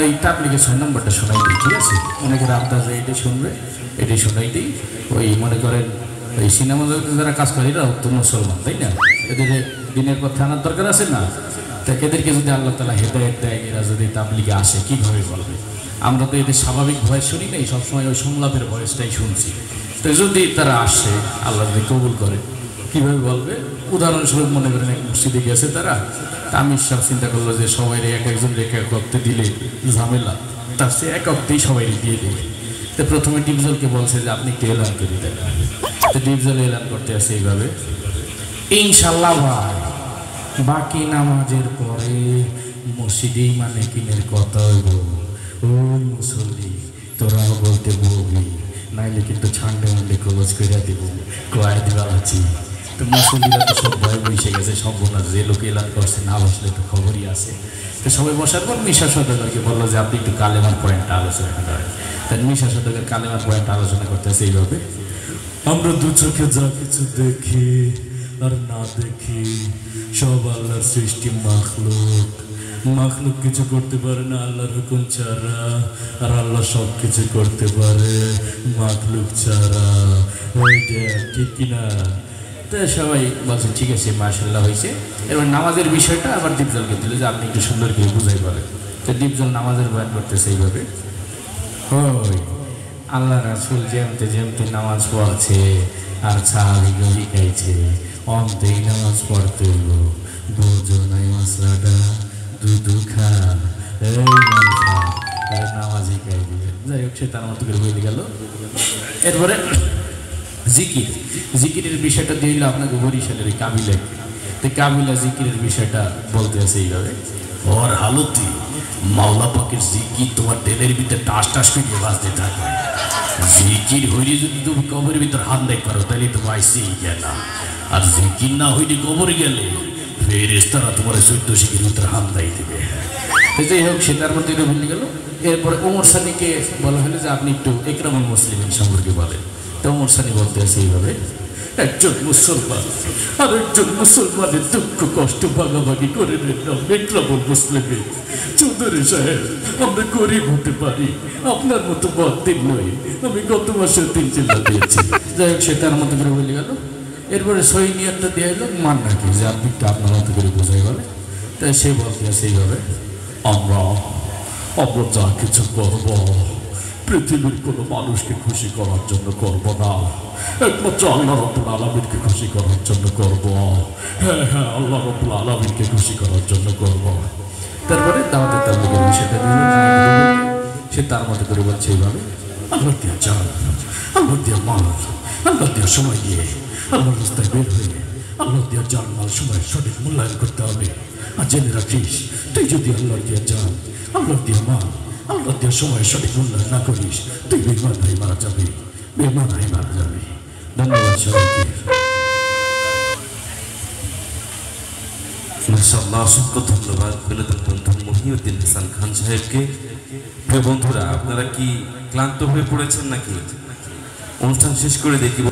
এই তাবলিগে 6 নম্বরটা শোনাই দিই, ঠিক আছে? অনেকের আবদার এটাই শুনবে, এটাই শোনাই দিই। ওই মনে করেন ওই সিনেমা জগতে যারা কাজ করে এরা তো মুসলমান, তাই না? এদের দিনের পথে আনার দরকার আছে না? তা এদেরকে যদি আল্লাহ তাআলা হেদায়েত দেয়, এরা যদি তাবলিগে আসে কীভাবে বলবে? আমরা তো এদের স্বাভাবিক ভয়েস শুনি নাই, সবসময় ওই সংলাপের ভয়েসটাই শুনছি। তো যদি তারা আসে, আল্লাহ যদি কবুল করে, কীভাবে বলবে? উদাহরণস্বরূপ মনে করেন এক মসজিদে গেছে তারা, আমি সব চিন্তা করলো যে সবাই এক একজন রেখে এক অক্তে দিলে ঝামেলা, তার সে এক অক্তেই সবাই দিয়ে দেবে। তো প্রথমে ডিপজলকে বলছে যে আপনি একটু এলান করে দেন। তো ডিপজল এলান করতে আসে এইভাবে, ইনশাল্লাহ ভাই বাকি নামাজের পরে মসজিদেই মানে কিনের কথা হইব। ওই মুসল্লি তোরাও বলতে বলবি, নাইলে কিন্তু ছান্ডে মান্ডে কবজ করে দিব, কয়ে দিবার আছি। তো মুসল্লিরা তো সব ভয় বসে গেছে, সব বোনার যে লোক এলান করছে না বসলে তো খবরই আছে। তো সবাই বসার পর মিশা সদরকে বললো যে আপনি একটু কালেমার পয়েন্টটা আলোচনা করেন। তাই মিশা সদরের কালেমার পয়েন্ট আলোচনা করতেছে এইভাবে, আমরা দু চোখে যা কিছু দেখি আর না দেখি সব আল্লাহর সৃষ্টি মাখলুক। মাখলুক কিছু করতে পারে না আল্লাহর হুকুম ছাড়া, আর আল্লাহ সব কিছু করতে পারে মাখলুক ছাড়া। ঠিক কিনা? তো সবাই বলছে ঠিক আছে, মাশাআল্লাহ হয়েছে। এবার নামাজের বিষয়টা আবার ডিপজলকে দিল যে আপনি একটু সুন্দর করে বুঝাই বলেন। তো ডিপজল নামাজের বয়ান করতেছে এইভাবে, হয় আল্লাহ রাসূল যেমতে যেমতে নামাজ পড়ছে আর সাহাবীকে শিখাইছে অন্তেই নামাজ পড়তে হইব। বোঝো নাই মশলাটা দুধু খা, এই খা, নামাজ শিখাই দিবে। যাই হোক, সে তার মতো করে বলে গেল। এরপরে জিকির, জিকিরের বিষয়টা দিয়ে আপনাকে বরিশালের এই কাবিলা, তো কাবিলা জিকিরের বিষয়টা বলতে আছে এইভাবে, ওর হালতি মাওলা পাকের জিকির তোমার দিলের ভিতরে টাস টাস করে বাজতে থাকে। জিকির হইলে যদি তুমি কবরের ভিতর হাত দেখ পারো তাহলে তো পাইছেই গেল, আর জিকির না হইলে কবরে গেলে ফেরেশতারা তোমার 14 শিখের ভিতরে হাত দেয় দেবে। যাই হোক, সে তার মধ্যে ভুলে গেল। এরপরে ওমর সানিকে বলা হলো যে আপনি একটু ইকরামুল মুসলিমিন সম্পর্কে বলেন। তো ওমর সানি বলতে আছে এইভাবে, একজন মুসলমান আর একজন মুসলমানের দুঃখ কষ্ট ভাগাভাগি করে নিলাম ইকরামুল মুসলিমিন। চৌধুরী সাহেব, আমরা গরিব হতে পারি, আপনার মতো বদ্দিন নই। আমি গত মাসে 3 চিল্লা দিয়েছি। যাই হোক, সে তার মতো করে বলে গেল। এরপরে সই নিয়তটা দিয়ে এলো মান নাকি যে আপনি একটু আপনার মতো করে বোঝাই বলে। তাই সে বলতে আছে এইভাবে, আমরা যা কিছু করব পৃথিবীর কোনো মানুষকে খুশি করার জন্য করব না, একমাত্র আল্লাহ রাব্বুল আলামিনকে খুশি করার জন্য করব। হ্যাঁ হ্যাঁ, আল্লাহ রাব্বুল আলামিনকে খুশি করার জন্য করব। তারপরে দাওয়াতের তাবলীগের বিষয়টা নিয়ে সে তার মতো করে বলছে এইভাবে, আল্লাহ দিয়া জান, আল্লাহ দিয়া মাল, আল্লাহ দিয়া সময় দিয়ে আল্লাহর রাস্তায় বের হয়ে আল্লাহ দিয়া জান মাল সময় সঠিক মূল্যায়ন করতে হবে। আর জেনে রাখিস, তুই যদি আল্লাহ দিয়া জান, আল্লাহ দিয়া মাল, আল্লাহ দিয়া সময় সঠিক মূল্যায়ন না করিস, তুই বেঈমান হয়ে মারা যাবি, বেঈমান হয়ে মারা যাবি। ধন্যবাদ সবাইকে। মাশাআল্লাহ, অসংখ্য ধন্যবাদ বিনোদন বন্ধু মহিউদ্দিন হাসান খান সাহেবকে। প্রিয় বন্ধুরা, আপনারা কি ক্লান্ত হয়ে পড়েছেন নাকি? অনুষ্ঠান শেষ করে দেখি।